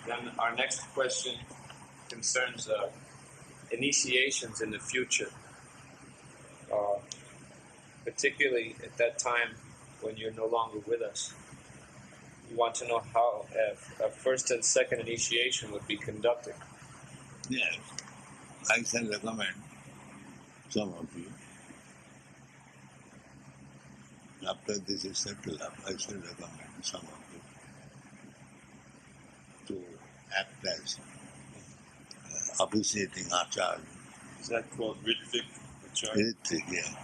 Then our next question concerns initiations in the future, particularly at that time when you're no longer with us. We want to know how a first and second initiation would be conducted. Yes, I can recommend some of you. After this is settled up, I shall recommend some of you to act as officiating acharya. Is that called Ṛtvik? Ṛtvik, yeah.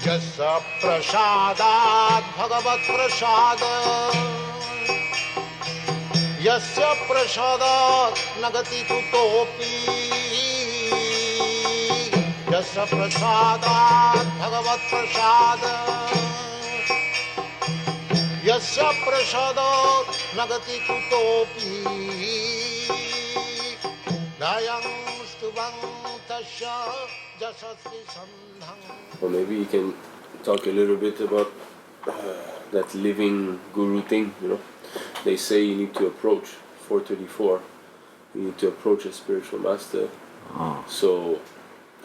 Yasya prasadat bhagavat prasad Yasya prasadat nagati kutopi Yasya prasadat bhagavat prasad Yasya prasadat nagati kutopi Dayang stubang tasya jasasri sandhang. Or maybe you can talk a little bit about that living guru thing, you know. They say you need to approach 434, you need to approach a spiritual master. So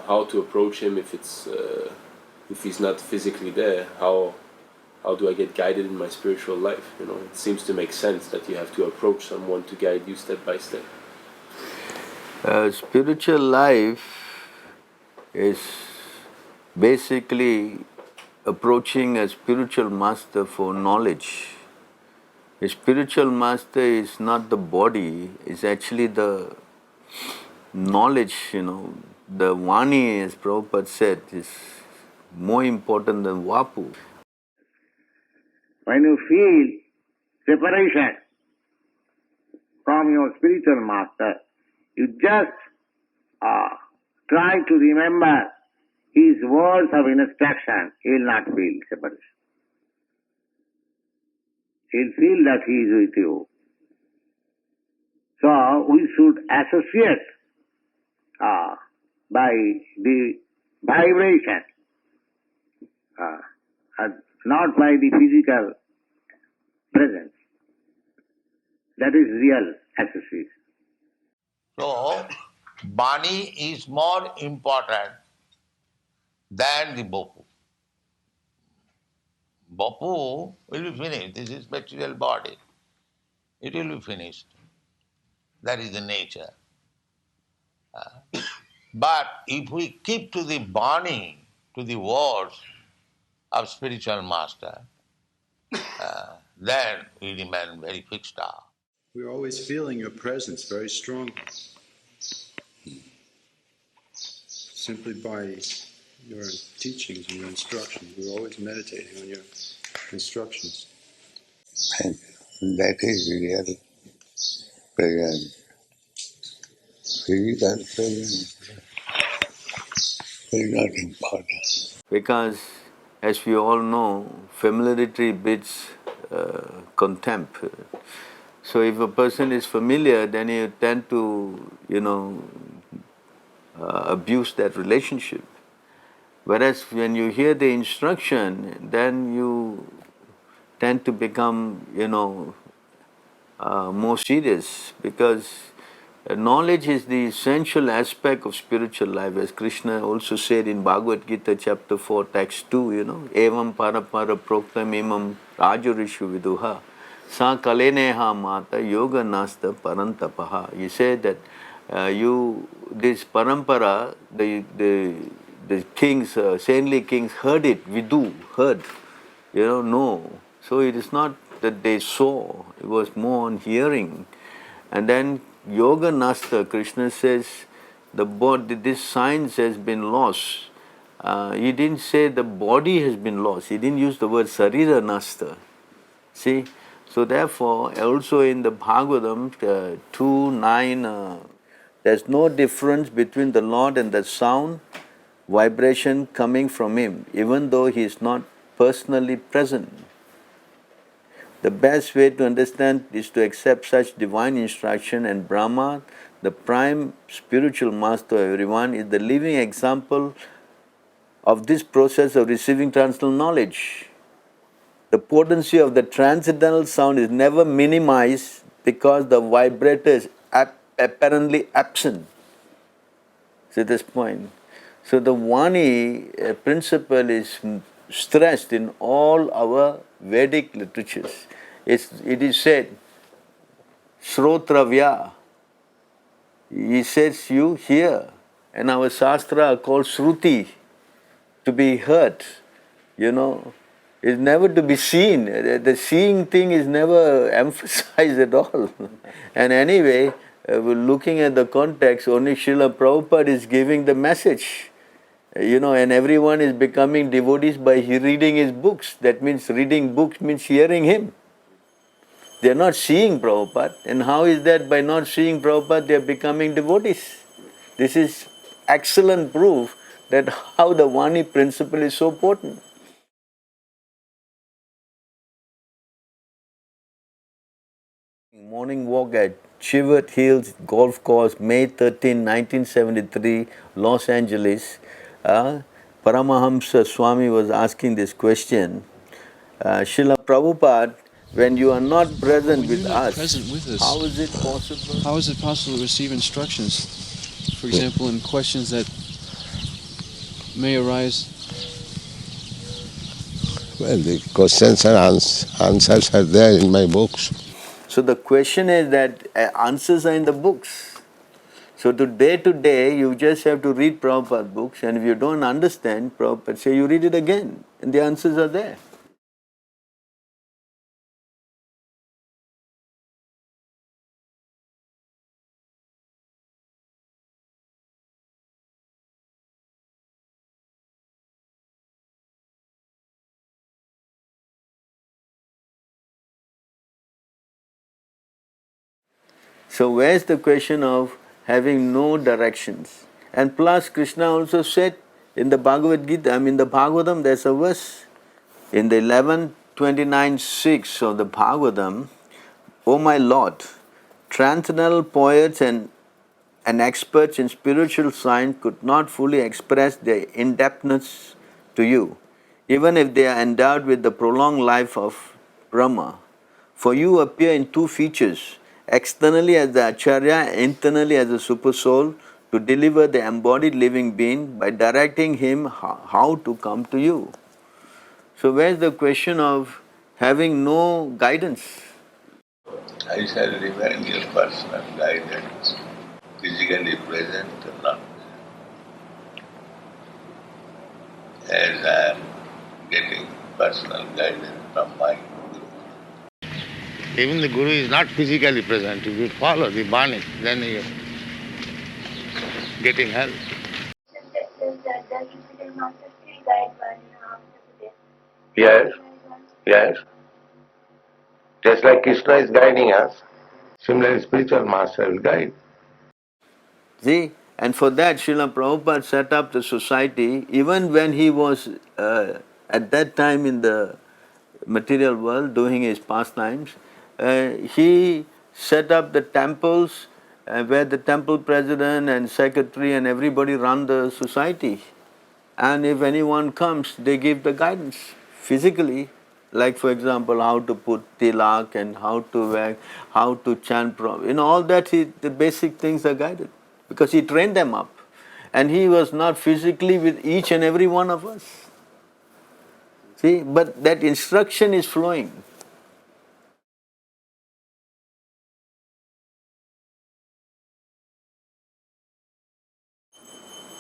how to approach him if he's not physically there? How do I get guided in my spiritual life? You know, it seems to make sense that you have to approach someone to guide you step by step. Spiritual life is basically approaching a spiritual master for knowledge. A spiritual master is not the body, it's actually the knowledge, you know. The Vani, as Prabhupada said, is more important than Vapu. When you feel separation from your spiritual master, you just try to remember his words of instruction, he will not feel separation. He will feel that he is with you. So we should associate by the vibration, not by the physical presence. That is real association. So, Bani is more important than the Bapu. Bapu will be finished. This is material body. It will be finished. That is the nature. But if we keep to the Bani, to the words of spiritual master, then we remain very fixed up. We're always feeling your presence very strongly. Simply by your teachings and your instructions. We're always meditating on your instructions. And that is real presence. Physical presence is not important. Because, as we all know, familiarity breeds contempt. So if a person is familiar, then you tend to, abuse that relationship. Whereas when you hear the instruction, then you tend to become, more serious, because knowledge is the essential aspect of spiritual life, as Krishna also said in Bhagavad Gita chapter 4 text 2, evam parapara proktam imam rajarishu viduha sa kaleneha mata yoga nasta parantapaha. He said that this parampara, the kings, saintly kings heard it, heard, know. So it is not that they saw, it was more on hearing. And then Yoga Nasta, Krishna says, this science has been lost. He didn't say the body has been lost. He didn't use the word Sarira Nasta. See? So therefore, also in the Bhagavatam 2:9, there's no difference between the Lord and the sound, vibration coming from Him, even though He is not personally present. The best way to understand is to accept such divine instruction, and Brahma, the prime spiritual master of everyone, is the living example of this process of receiving transcendental knowledge. The potency of the transcendental sound is never minimized because the vibrator is apparently absent. See this point. So the Vani principle is stressed in all our Vedic literatures. It is said, Srotravya. He says you hear, and our Shastra are called Shruti, to be heard. It's never to be seen. The seeing thing is never emphasized at all. And anyway, we're looking at the context, only Srila Prabhupada is giving the message. And everyone is becoming devotees by reading his books. That means reading books means hearing him. They are not seeing Prabhupada. And how is that by not seeing Prabhupada they are becoming devotees? This is excellent proof that how the Vani principle is so potent. Morning walk at Chivert Hills Golf Course, May 13, 1973, Los Angeles. Paramahamsa Swami was asking this question. Srila Prabhupada, when you are not present with us, how is it possible? How is it possible to receive instructions? For example, in questions that may arise. Well, the questions and answers are there in my books. So the question is that answers are in the books. So to day, you just have to read Prabhupada books, and if you don't understand, Prabhupada say you read it again, and the answers are there. So where's the question of having no directions? And plus Krishna also said in the Bhagavad Gita, the Bhagavatam, there's a verse in the 11:29:6 of the Bhagavatam, O my Lord, transcendental poets and and experts in spiritual science could not fully express their in-depthness to you, even if they are endowed with the prolonged life of Brahma. For you appear in two features, externally as the Acharya, internally as a supersoul, to deliver the embodied living being by directing him how to come to you. So where's the question of having no guidance? I shall remain your personal guidance, physically present or not, as I am getting personal guidance from my Guru. Even the Guru is not physically present. If you follow the Bani, then you are getting help. Yes, yes. Just like Krishna is guiding us, similarly spiritual master will guide. See, and for that Srila Prabhupada set up the society even when he was at that time in the material world doing his pastimes. He set up the temples where the temple president and secretary and everybody run the society. And if anyone comes, they give the guidance physically, like for example, how to put tilak and how to wear, how to chant, all that, the basic things are guided. Because he trained them up. And he was not physically with each and every one of us. See, but that instruction is flowing.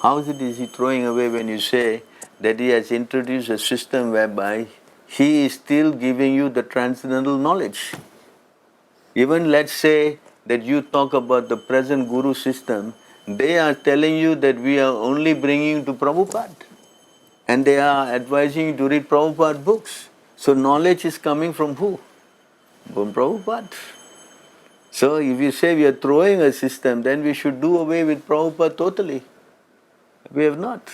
How is he throwing away when you say that he has introduced a system whereby he is still giving you the transcendental knowledge? Even let's say that you talk about the present Guru system, they are telling you that we are only bringing you to Prabhupada. And they are advising you to read Prabhupada books. So knowledge is coming from who? From Prabhupada. So if you say we are throwing a system, then we should do away with Prabhupada totally. We have not.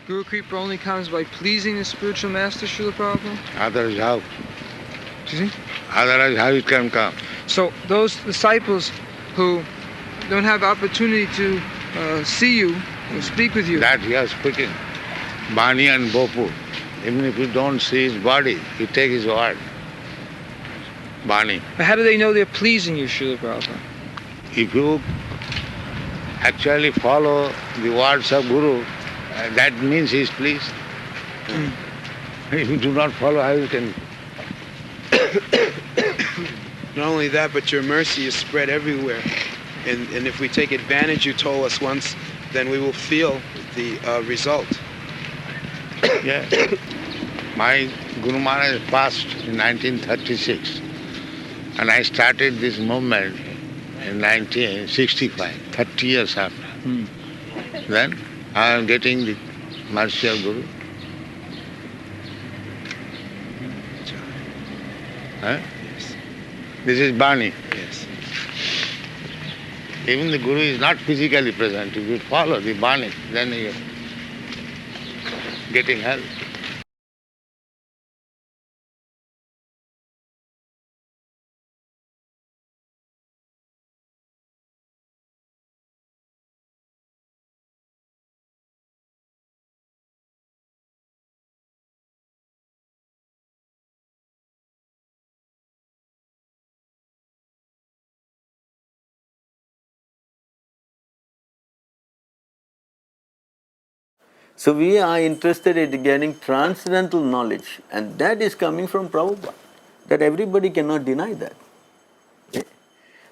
Guru Kripa only comes by pleasing the spiritual master, Srila Prabhupada? Otherwise how? Excuse me? Otherwise how it can come? So those disciples who don't have opportunity to see you or speak with you. That he is speaking. Bani and Bopu. Even if you don't see his body, you take his word. Bani. But how do they know they're pleasing you, Srila Prabhupada? If you actually follow the words of Guru, that means he is pleased. If you do not follow, how you can... Not only that, but your mercy is spread everywhere. And if we take advantage, you told us once, then we will feel the result. Yeah. My Guru Maharaj passed in 1936. And I started this movement in 1965, 30 years after. Then I am getting the mercy of Guru. Huh? Yes. This is Bani. Yes. Even the Guru is not physically present. If you follow the Bani, then you are getting help. So we are interested in getting transcendental knowledge, and that is coming from Prabhupada. That everybody cannot deny that. Okay?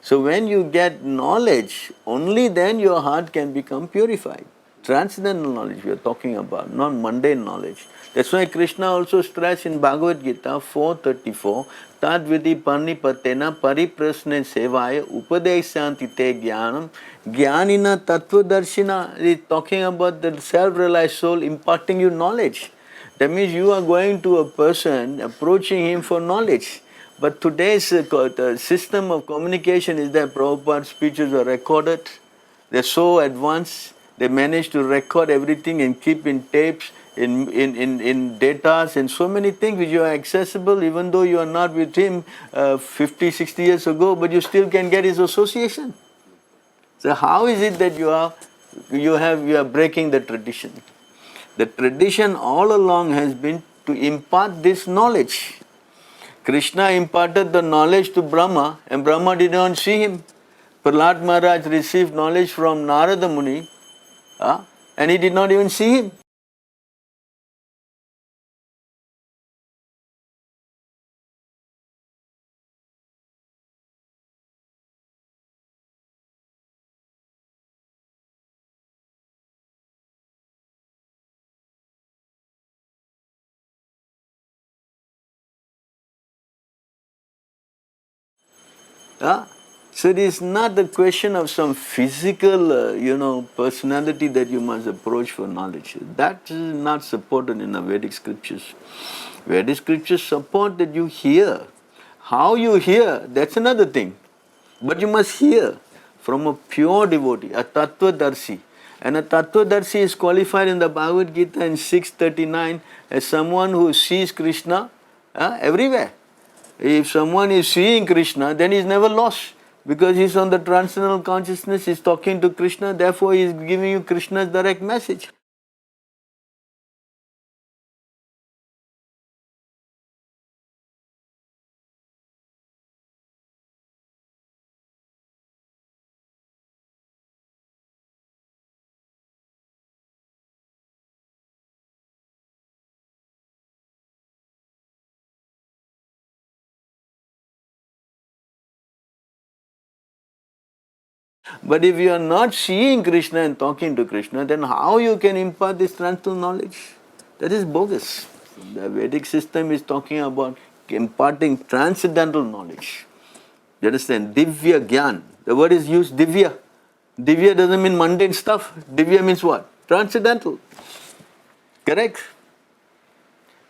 So when you get knowledge, only then your heart can become purified. Transcendental knowledge we are talking about, not mundane knowledge. That's why Krishna also stressed in Bhagavad Gita 4:34, Tad vidi parnipatena pariprasne sevaya upadeshanti te jnanam jnanina tattvadarshina. Is talking about the self-realized soul imparting you knowledge. That means you are going to a person, approaching him for knowledge. But today's system of communication is that Prabhupada's speeches are recorded. They're so advanced. They manage to record everything and keep in tapes, in data, and so many things which are accessible even though you are not with him 50, 60 years ago, but you still can get his association. So how is it that you are breaking the tradition? The tradition all along has been to impart this knowledge. Krishna imparted the knowledge to Brahma, and Brahma did not see him. Prahlad Maharaj received knowledge from Narada Muni, and he did not even see him. So it is not the question of some physical, personality that you must approach for knowledge. That is not supported in the Vedic scriptures. Vedic scriptures support that you hear. How you hear, that's another thing. But you must hear from a pure devotee, a tattvadarshi. And a tattvadarshi is qualified in the Bhagavad Gita in 6:39 as someone who sees Krishna everywhere. If someone is seeing Krishna, then he is never lost. Because he is on the transcendental consciousness, he is talking to Krishna, therefore he is giving you Krishna's direct message. But if you are not seeing Krishna and talking to Krishna, then how you can impart this transcendental knowledge? That is bogus. The Vedic system is talking about imparting transcendental knowledge. You understand? Divya Gyan. The word is used Divya. Divya doesn't mean mundane stuff. Divya means what? Transcendental. Correct?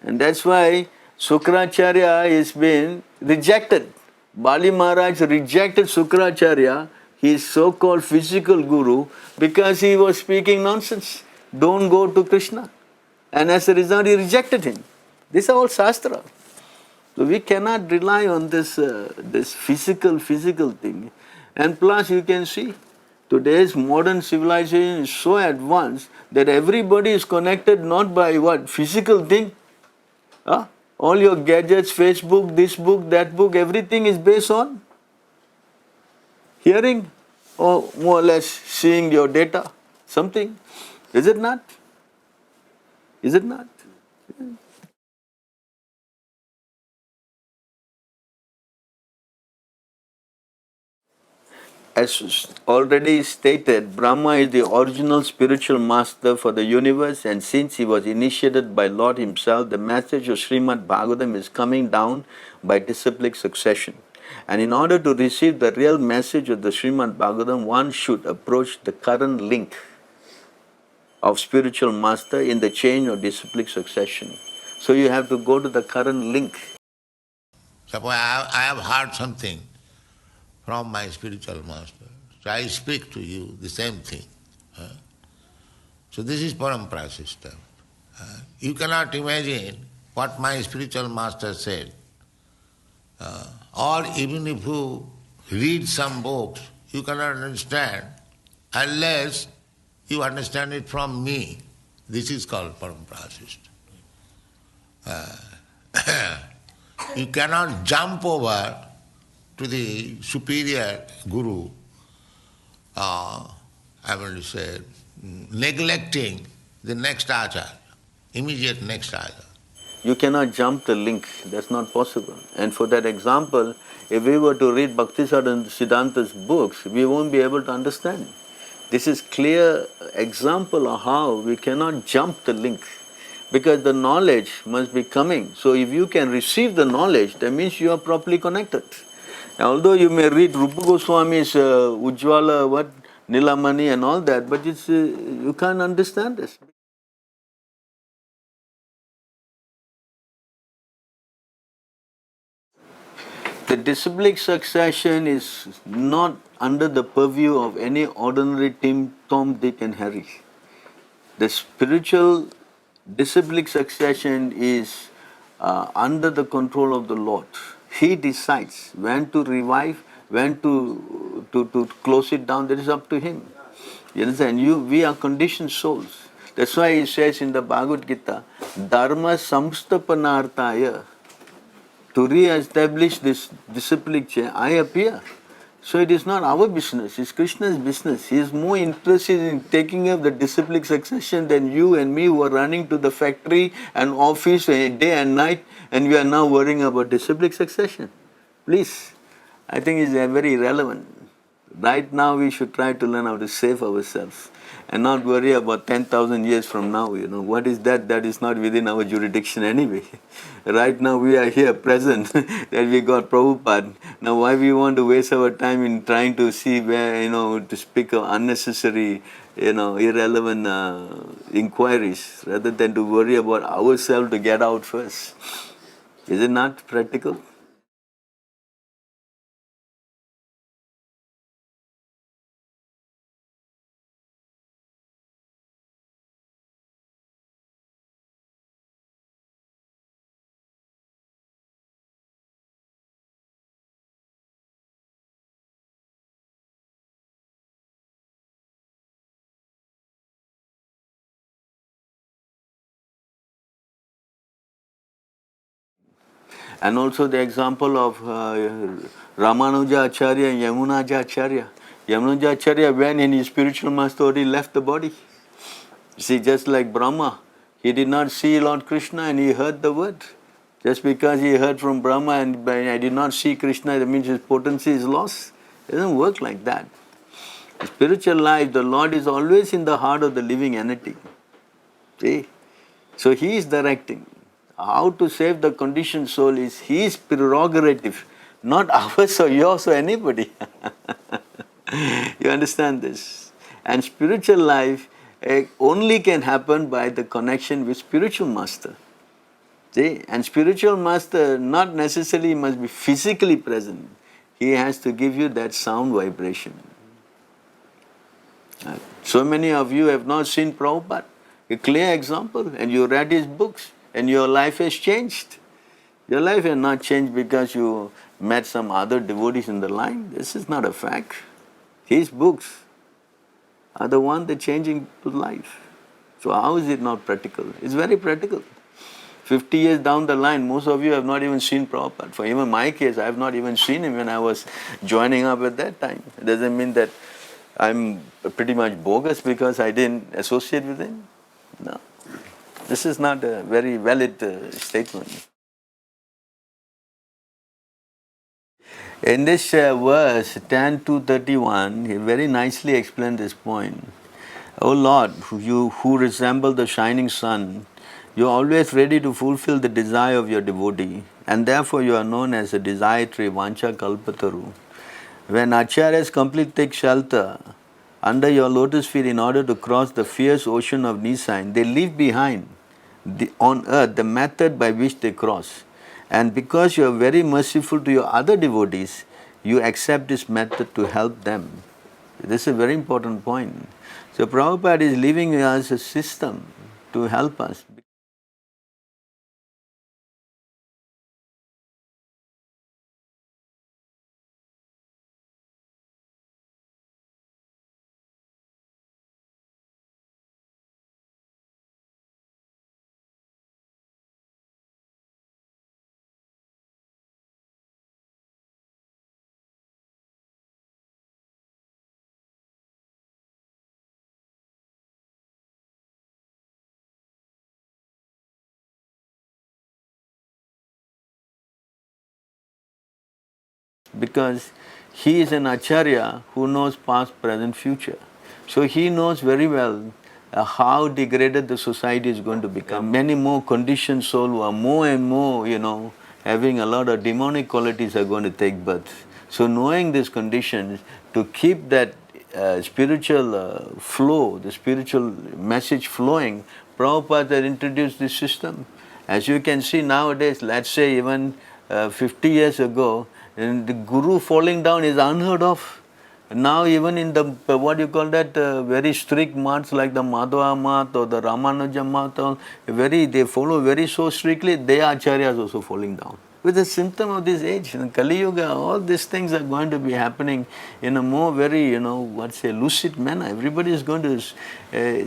And that's why Sukracharya has been rejected. Bali Maharaj rejected Sukracharya, his so-called physical guru, because he was speaking nonsense. Don't go to Krishna. And as a result, he rejected him. These are all Shastra. So we cannot rely on this physical thing. And plus you can see, today's modern civilization is so advanced that everybody is connected not by what? Physical thing. All your gadgets, Facebook, this book, that book, everything is based on hearing or more or less seeing your data, something. Is it not? Is it not? As already stated, Brahma is the original spiritual master for the universe, and since he was initiated by Lord himself, the message of Srimad Bhagavatam is coming down by disciplic succession. And in order to receive the real message of the Srimad Bhagavatam, one should approach the current link of spiritual master in the chain of disciplic succession. So you have to go to the current link. Suppose I have heard something from my spiritual master, so I speak to you the same thing. So this is parampara system. You cannot imagine what my spiritual master said. Or even if you read some books, you cannot understand unless you understand it from me. This is called parampara system. You cannot jump over to the superior guru, neglecting the next acharya, immediate next acharya. You cannot jump the link, that's not possible. And for that example, if we were to read Bhaktisiddhanta's books, we won't be able to understand. This is clear example of how we cannot jump the link, because the knowledge must be coming. So if you can receive the knowledge, that means you are properly connected. Now, although you may read Rupa Goswami's Ujjwala, Nilamani and all that, but it's, you can't understand this. The disciplic succession is not under the purview of any ordinary Tom, Dick and Harry. The spiritual disciplic succession is under the control of the Lord. He decides when to revive, when to close it down. That is up to Him. You understand? We are conditioned souls. That's why He says in the Bhagavad Gita, Dharma samstapanartaya. To re-establish this disciplic chain, I appear. So it is not our business, it's Krishna's business. He is more interested in taking up the disciplic succession than you and me who are running to the factory and office day and night, and we are now worrying about disciplic succession. Please, I think it's very irrelevant. Right now we should try to learn how to save ourselves and not worry about 10,000 years from now. What is that? That is not within our jurisdiction anyway. Right now we are here present that we got Prabhupada. Now why we want to waste our time in trying to see where, to speak of unnecessary, irrelevant inquiries rather than to worry about ourselves to get out first. Is it not practical? And also the example of Ramanuja Acharya and Yamunaja Acharya. Yamunaja Acharya, when in his spiritual master already left the body. See, just like Brahma, he did not see Lord Krishna and he heard the word. Just because he heard from Brahma and I did not see Krishna, that means his potency is lost. It doesn't work like that. In spiritual life, the Lord is always in the heart of the living entity. See? So he is directing. How to save the conditioned soul is his prerogative, not ours or yours or anybody. You understand this? And spiritual life only can happen by the connection with spiritual master. See? And spiritual master not necessarily must be physically present. He has to give you that sound vibration. So many of you have not seen Prabhupada. A clear example, and you read his books, and your life has changed. Your life has not changed because you met some other devotees in the line. This is not a fact. His books are the one that changing to life. So how is it not practical? It's very practical. 50 years down the line, most of you have not even seen Prabhupada. For even my case, I have not even seen him when I was joining up at that time. It doesn't mean that I'm pretty much bogus because I didn't associate with him. No. This is not a very valid statement. In this verse 10-31, he very nicely explained this point. O Lord, you who resemble the shining sun, you are always ready to fulfill the desire of your devotee, and therefore you are known as a desiratory Vancha Kalpataru. When acharyas completely take shelter under your lotus feet in order to cross the fierce ocean of Nisain, they leave behind on earth the method by which they cross. And because you are very merciful to your other devotees, you accept this method to help them. This is a very important point. So Prabhupada is leaving us a system to help us. because he is an acharya who knows past, present, future. So he knows very well how degraded the society is going to become. Many more conditioned souls who are more and more, having a lot of demonic qualities are going to take birth. So knowing these conditions, to keep that spiritual flow, the spiritual message flowing, Prabhupada had introduced this system. As you can see nowadays, let's say even 50 years ago, the guru falling down is unheard of. Now even in the, very strict maths like the Madhava math or the Ramanuja math, they follow very so strictly, their acharyas also falling down. With a symptom of this age, in Kali Yuga, all these things are going to be happening in a more very, lucid manner. Everybody is going to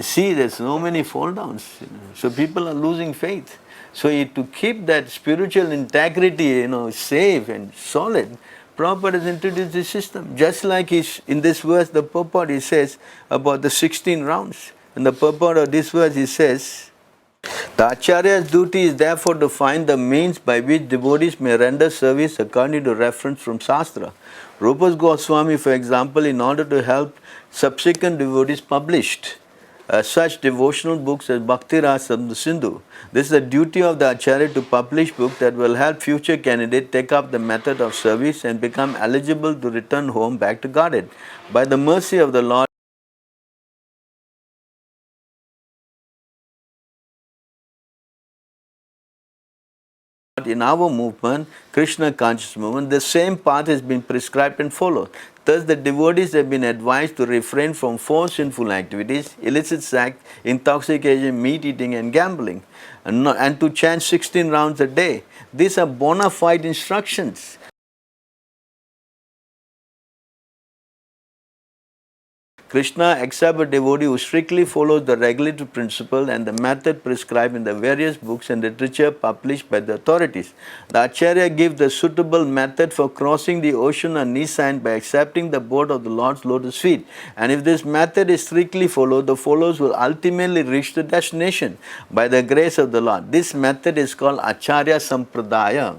see there's so many fall downs. So people are losing faith. So to keep that spiritual integrity, safe and solid, Prabhupada has introduced this system. Just like in this verse, the purport he says about the 16 rounds. In the purport of this verse he says, the Acharya's duty is therefore to find the means by which devotees may render service according to reference from Shastra. Rupa Goswami, for example, in order to help subsequent devotees published such devotional books as Bhakti Rasa Sindhu. This is the duty of the Acharya to publish books that will help future candidates take up the method of service and become eligible to return home back to Godhead. By the mercy of the Lord, in our movement, Krishna conscious movement, the same path has been prescribed and followed. Thus, the devotees have been advised to refrain from 4 sinful activities: illicit sex, intoxication, meat eating, and gambling, and to chant 16 rounds a day. These are bona fide instructions. Krishna accepts a devotee who strictly follows the regulatory principle and the method prescribed in the various books and literature published by the authorities. The Acharya gives the suitable method for crossing the ocean on Nisan by accepting the board of the Lord's lotus feet. And if this method is strictly followed, the followers will ultimately reach the destination by the grace of the Lord. This method is called Acharya Sampradaya.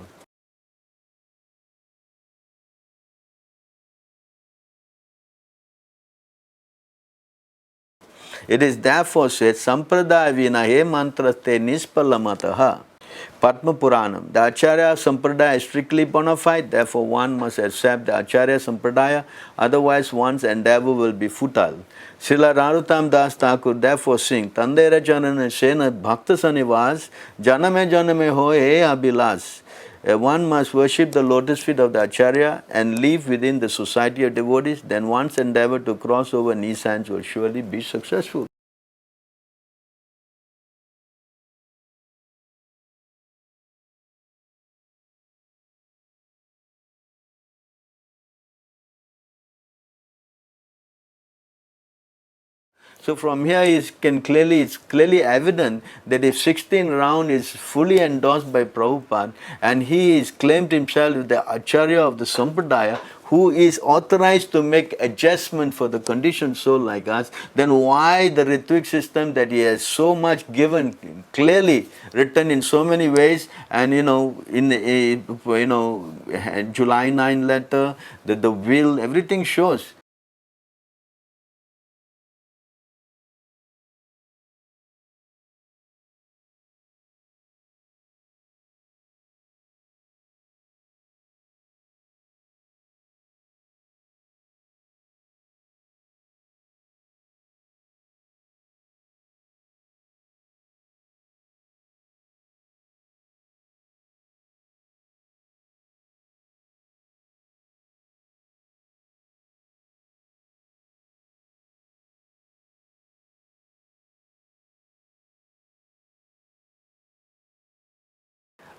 It is therefore said, Sampradaya vinahe mantraste nispalamataha. Padma Puranam. The Acharya Sampradaya is strictly bona fide, therefore one must accept the Acharya Sampradaya, otherwise one's endeavor will be futile. Srila Narottam Das Thakur therefore sing, Tandera Janana Sena Bhakta Sanivas, Janame Janame Ho E Abhilas. One must worship the lotus feet of the Acharya and live within the society of devotees, then one's endeavor to cross over Nisans will surely be successful. So from here it's clearly evident that if 16 round is fully endorsed by Prabhupada and he is claimed himself as the Acharya of the Sampradaya, who is authorized to make adjustment for the conditioned soul like us, then why the Ṛtvik system that he has so much given, clearly written in so many ways, and in July 9 letter, the will, everything shows.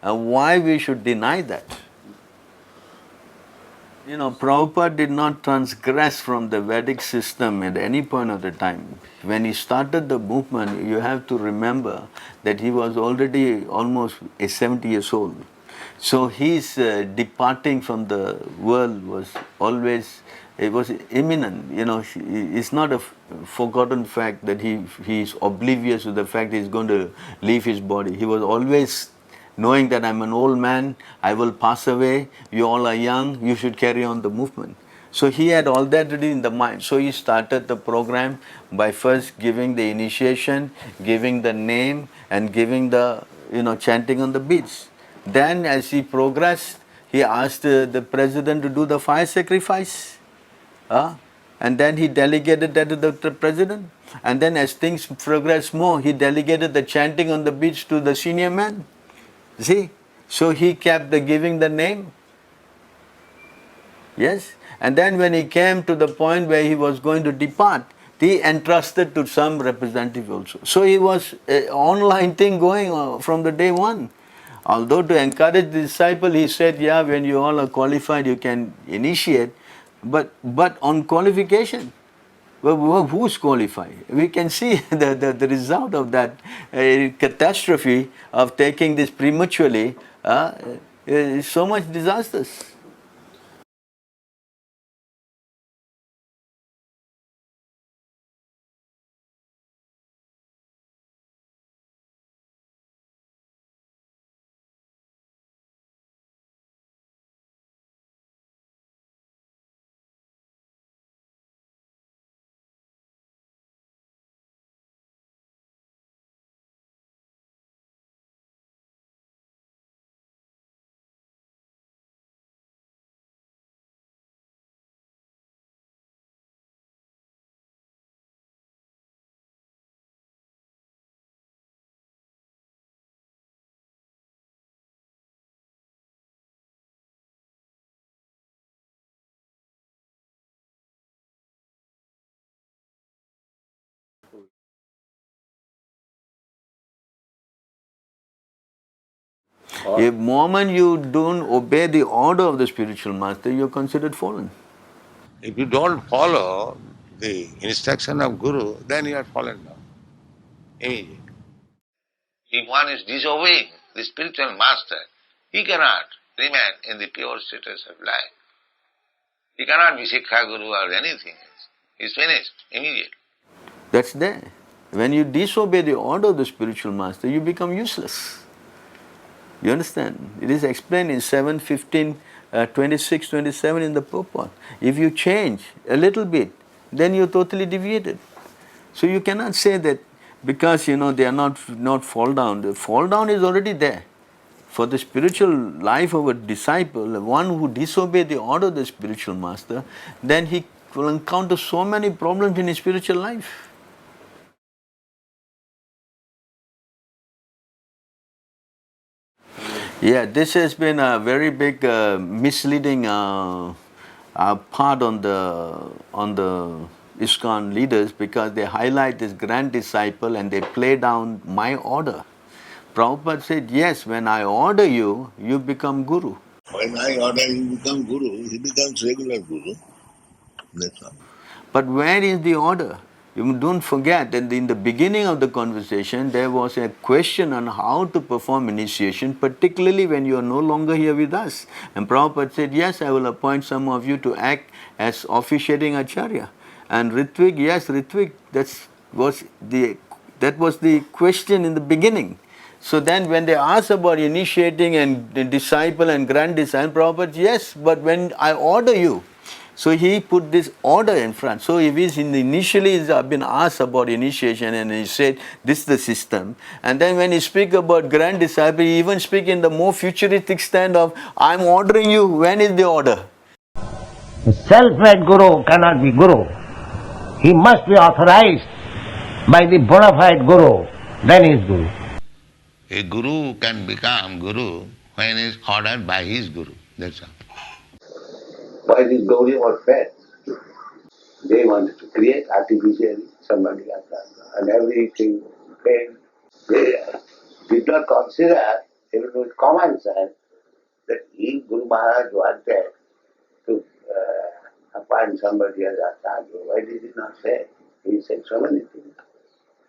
And why we should deny that? Prabhupada did not transgress from the Vedic system at any point of the time. When he started the movement, you have to remember that he was already almost 70 years old. So his departing from the world was always, it was imminent. It's not a forgotten fact that he is oblivious to the fact he is going to leave his body. He was always knowing that I'm an old man, I will pass away, you all are young, you should carry on the movement. So he had all that ready in the mind. So he started the program by first giving the initiation, giving the name, and giving the, chanting on the beach. Then as he progressed, he asked the president to do the fire sacrifice. And then he delegated that to the president. And then as things progressed more, he delegated the chanting on the beach to the senior man. See? So he kept giving the name. Yes? And then when he came to the point where he was going to depart, he entrusted to some representative also. So he was an online thing going from the day one. Although to encourage the disciple, he said, yeah, when you all are qualified, you can initiate. But on qualification, well, who's qualified? We can see the result of that catastrophe of taking this prematurely is so much disastrous. The moment you don't obey the order of the spiritual master, you're considered fallen. If you don't follow the instruction of Guru, then you are fallen down. Immediately. If one is disobeying the spiritual master, he cannot remain in the pure status of life. He cannot be Sikha Guru or anything else. He's finished immediately. That's there. When you disobey the order of the spiritual master, you become useless. You understand? It is explained in 7:15, 26, 27 in the purport. If you change a little bit, then you're totally deviated. So you cannot say that because they are not fall down. The fall down is already there. For the spiritual life of a disciple, one who disobeys the order of the spiritual master, then he will encounter so many problems in his spiritual life. Yeah, this has been a very big misleading part on the ISKCON leaders, because they highlight this grand disciple and they play down my order. Prabhupada said, yes, when I order you, you become Guru. When I order you become Guru, he becomes regular Guru. That's all. But where is the order? You don't forget that in the beginning of the conversation, there was a question on how to perform initiation, particularly when you are no longer here with us. And Prabhupada said, yes, I will appoint some of you to act as officiating Acharya. And Ṛtvik, yes, Ṛtvik, that was the question in the beginning. So then when they asked about initiating and the disciple and grand disciple, Prabhupada, yes, but when I order you, so he put this order in front. So if he's initially been asked about initiation and he said, this is the system. And then when he speak about grand disciple, he even speak in the more futuristic stand of, I'm ordering you, when is the order? A self-made Guru cannot be Guru. He must be authorized by the bona fide Guru, then he is Guru. A Guru can become Guru when he is ordered by his Guru. That's all. Why these Gauri were fed? They wanted to create artificially somebody like that, and everything failed. They did not consider, even with common sense, that if Guru Maharaj wanted to appoint somebody as Acharya, why did he not say? He said so many things.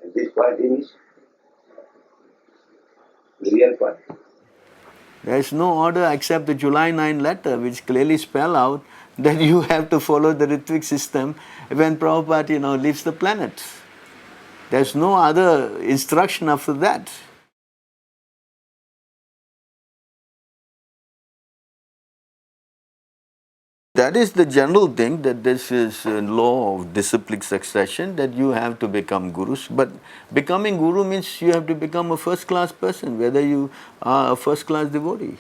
And this point is the real point. There is no order except the July 9 letter, which clearly spell out that you have to follow the Ṛtvik system when Prabhupada, leaves the planet. There's no other instruction after that. That is the general thing, that this is a law of disciplic succession, that you have to become gurus. But becoming guru means you have to become a first-class person, whether you are a first-class devotee.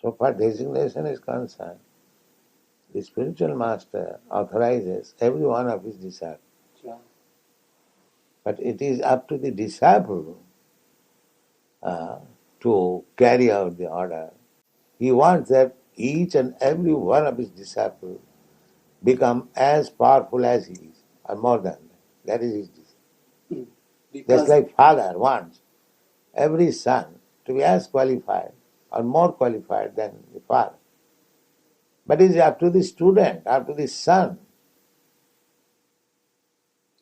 So far designation is concerned, the spiritual master authorizes every one of his disciples. But it is up to the disciple to carry out the order. He wants that each and every one of his disciples become as powerful as he is, or more than that. That is his desire. Just like father wants every son to be as qualified or more qualified than the father. But it is up to the student, up to the son,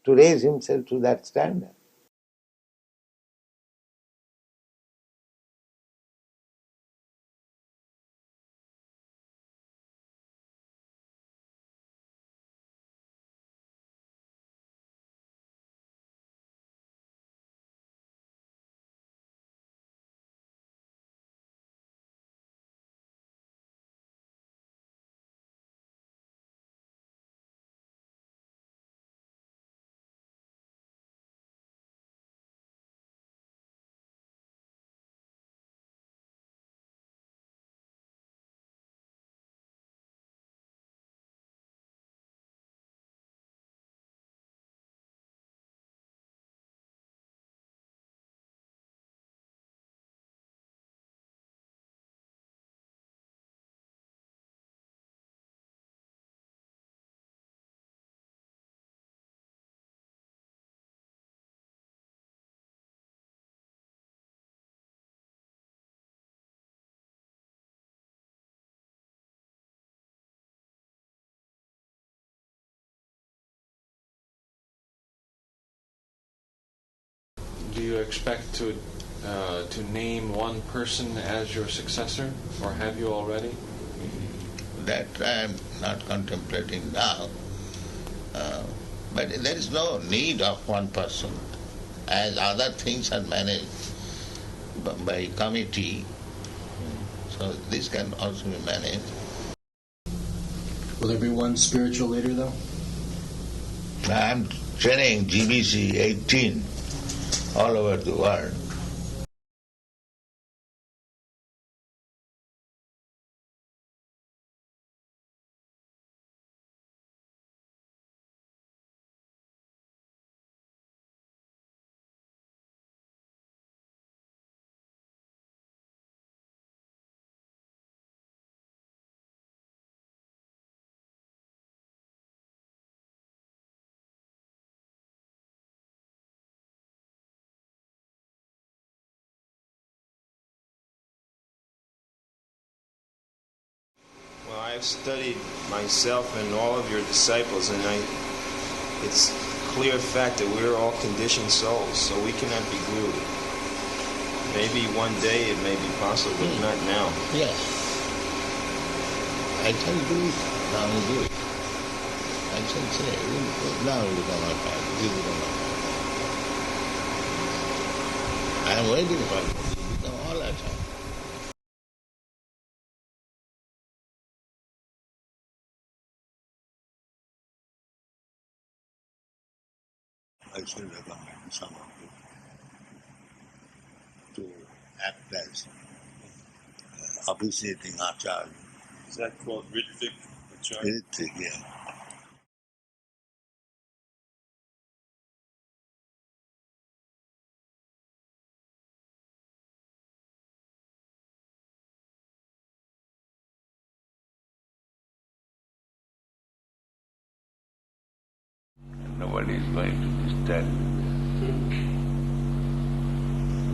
to raise himself to that standard. Do you expect to name one person as your successor, or have you already? That I am not contemplating now. But there is no need of one person, as other things are managed by committee. So this can also be managed. Will there be one spiritual leader, though? I am training GBC 18 all over the world. Well, I've studied myself and all of your disciples, and it's clear fact that we're all conditioned souls, so we cannot be glued. Maybe one day it may be possible, but not now. Yes. I can do it. Now we do it. I can say, now we become our time. We become our time. I am waiting for it. We become all our time. I should recommend some of you to act as officiating acharya. Is that called Ṛtvik? Ṛtvik, yeah. Nobody is going to disturb.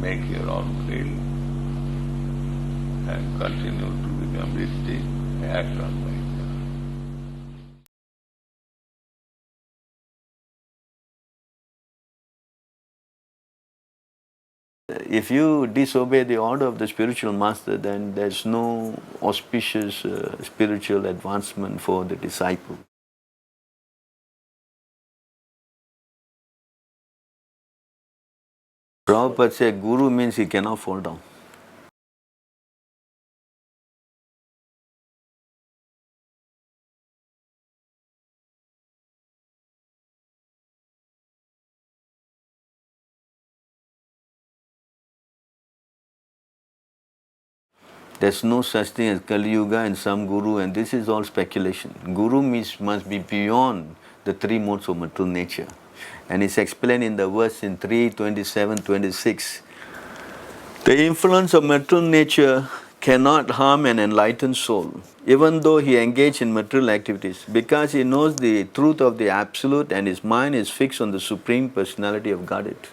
Make your own field and continue to become Ṛtvik, act on my. If you disobey the order of the spiritual master, then there's no auspicious spiritual advancement for the disciple. Prabhupada said, Guru means he cannot fall down. There's no such thing as Kali Yuga and some guru, and this is all speculation. Guru must be beyond the three modes of material nature. And it's explained in the verse in 3:27-26. The influence of material nature cannot harm an enlightened soul, even though he engage in material activities, because he knows the truth of the Absolute and his mind is fixed on the Supreme Personality of Godhead.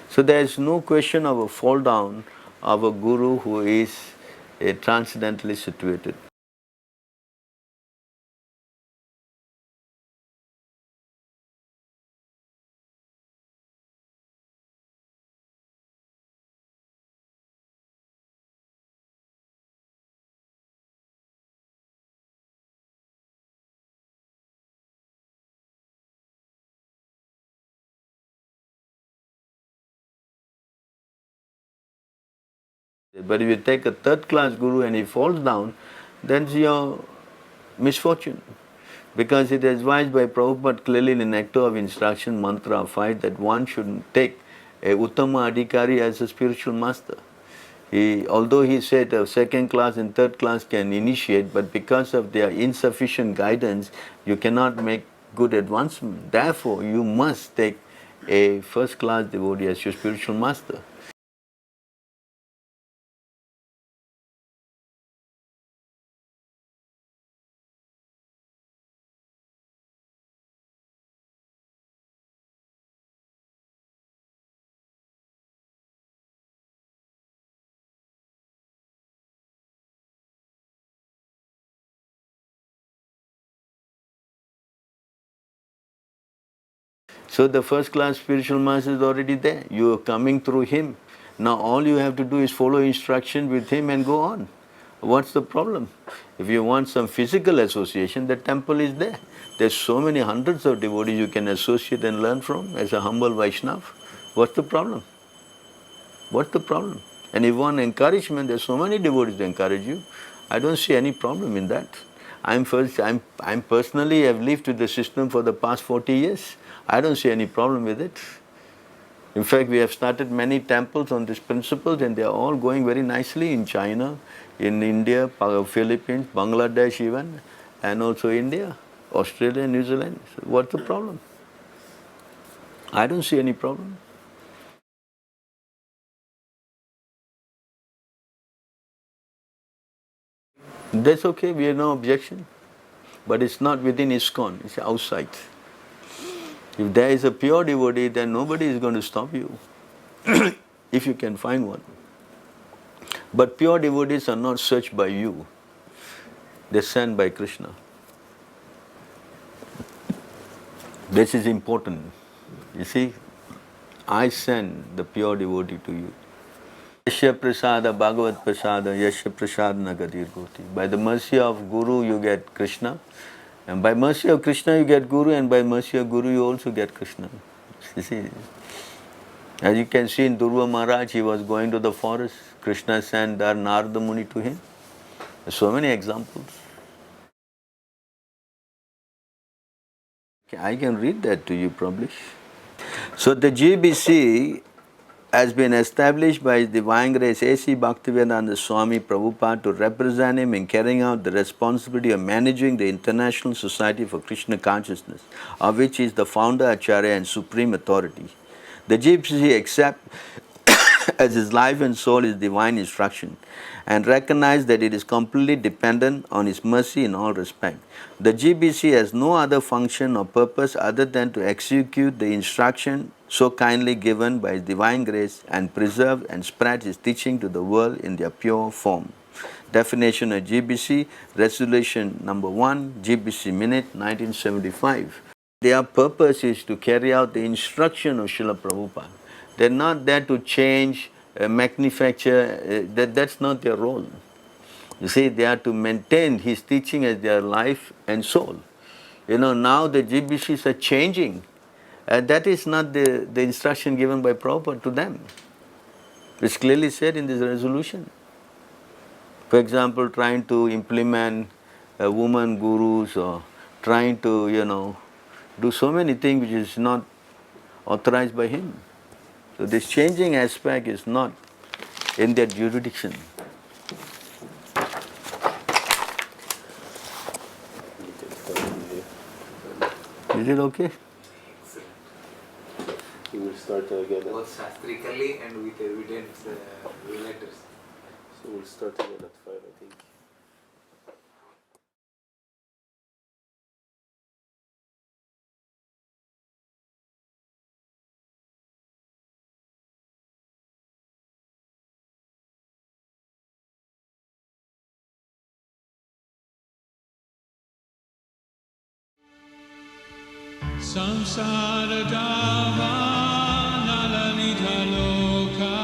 So there is no question of a fall down of a guru who is transcendentally situated. But if you take a third class guru and he falls down, then it's your misfortune. Because it is advised by Prabhupada clearly in Nectar of Instruction, Mantra 5, that one should take a Uttama Adhikari as a spiritual master. Although he said a second class and third class can initiate, but because of their insufficient guidance, you cannot make good advancement. Therefore, you must take a first class devotee as your spiritual master. So the first class spiritual master is already there. You are coming through him. Now all you have to do is follow instruction with him and go on. What's the problem? If you want some physical association, the temple is there. There's so many hundreds of devotees you can associate and learn from as a humble Vaishnava. What's the problem? What's the problem? And if you want encouragement, there's so many devotees to encourage you. I don't see any problem in that. I'm personally have lived with the system for the past 40 years. I don't see any problem with it. In fact, we have started many temples on these principles and they are all going very nicely in China, in India, Philippines, Bangladesh even, and also India, Australia, New Zealand. So what's the problem? I don't see any problem. That's okay, we have no objection. But it's not within ISKCON, it's outside. If there is a pure devotee, then nobody is going to stop you, if you can find one. But pure devotees are not searched by you. They're sent by Krishna. This is important. You see, I send the pure devotee to you. Yasya prasada bhagavat prasada yasya prasadana gadir goti. By the mercy of Guru you get Krishna, and by mercy of Krishna you get Guru, and by mercy of Guru you also get Krishna. You see, as you can see in Durva Maharaj, he was going to the forest. Krishna sent Narada Muni to him. There's so many examples. I can read that to you probably. So the GBC has been established by His Divine Grace A.C. Bhaktivedanta Swami Prabhupada to represent him in carrying out the responsibility of managing the International Society for Krishna Consciousness, of which he is the founder, Acharya and supreme authority. The GBC accepts as his life and soul his divine instruction and recognize that it is completely dependent on his mercy in all respects. The GBC has no other function or purpose other than to execute the instruction so kindly given by His Divine Grace and preserve and spread His teaching to the world in their pure form. Definition of GBC, Resolution number 1, GBC Minute, 1975. Their purpose is to carry out the instruction of Srila Prabhupada. They're not there to change, manufacture, that's not their role. You see, they are to maintain his teaching as their life and soul. You know, now the GBCs are changing. That is not the instruction given by Prabhupada to them. It's clearly said in this resolution. For example, trying to implement woman gurus or trying to, do so many things which is not authorized by him. So this changing aspect is not in their jurisdiction. Is it okay? We will start again. Both shastrically and with evidence letters. So we'll start again at 5, I think. Samsara dava nalanita loka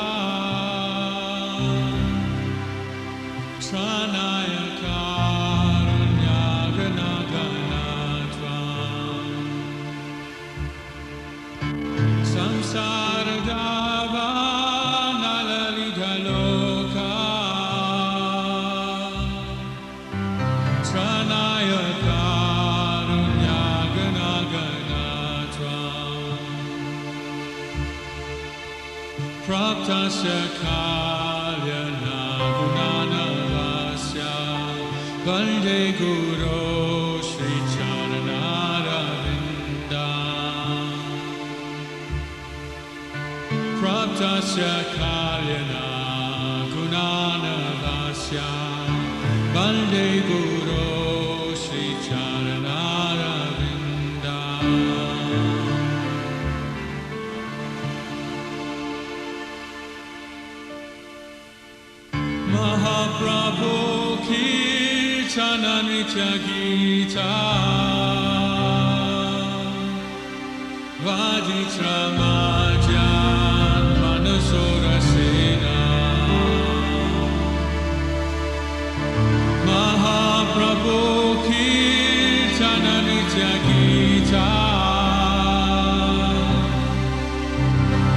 tranaya karunya ganaganatva Samsara dava nalanita loka tranaya Praptasya kalyana gunanavasya Vande Guru Shri Charanaravinda Praptasya kalyana gunanavasya Vande Guru Shri Charanaravinda Mahaprabhu Kirtana Nitya Gita Vaditra Majan Manasura Sena Mahaprabhu Kirtana Nitya Gita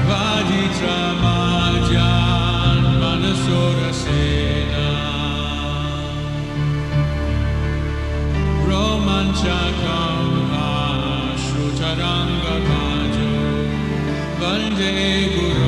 Vaditra Majan Manasura Sena Romanchakam Ashrutaranga Bhajo Vande Guru